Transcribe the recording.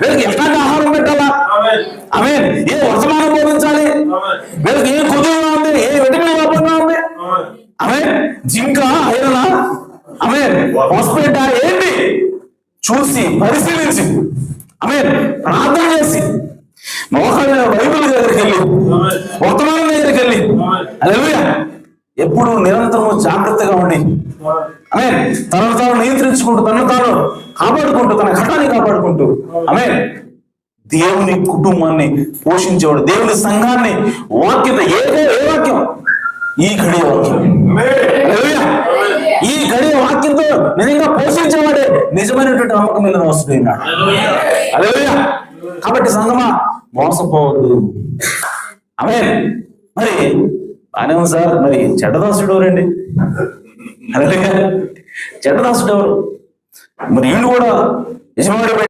వీళ్ళకి ఎట్లాంటి ఆహారం పెట్టాలా? ఆమె ఏ వర్తమానం బోధించాలి? వీళ్ళకి ఏ కుదురుగా ఉంది, ఏ విటమిన్ లోపంగా ఉంది? ఆమె జింక ఐరనా, ఆమె హాస్పిటల్ ఏంటి చూసి పరిశీలించి ఆమె ప్రార్థన చేసి మోకాళ్ళ బైబిల్ దగ్గరికి వెళ్ళి వర్తమానం దగ్గరికి వెళ్ళి హల్లెలూయా ఎప్పుడు నిరంతరం జాగ్రత్తగా ఉండి ఆమె తనను తాను నియంత్రించుకుంటూ తనను తాను కాపాడుకుంటూ తన ఘటాన్ని కాపాడుకుంటూ ఆమె దేవుని కుటుంబాన్ని పోషించేవాడు, దేవుని సంఘాన్ని వాక్యత ఏ వాక్యం? ఈ గడియ వాక్యం. ఈ గడియ వాక్యంతో నిజంగా పోషించేవాడే నిజమైనటువంటి నమ్మకం మీద వస్తున్నాడు. హల్లెలూయా. కాబట్టి సంగమా మోసపోవద్దు. ఆమె మరి బానే ఉంది సార్, మరి చెడ్డదాసుడు ఎవరండి? హల్లెలూయా. చెడ్డదాసుడు ఎవరు? మరి వీళ్ళు కూడా యజమానుడు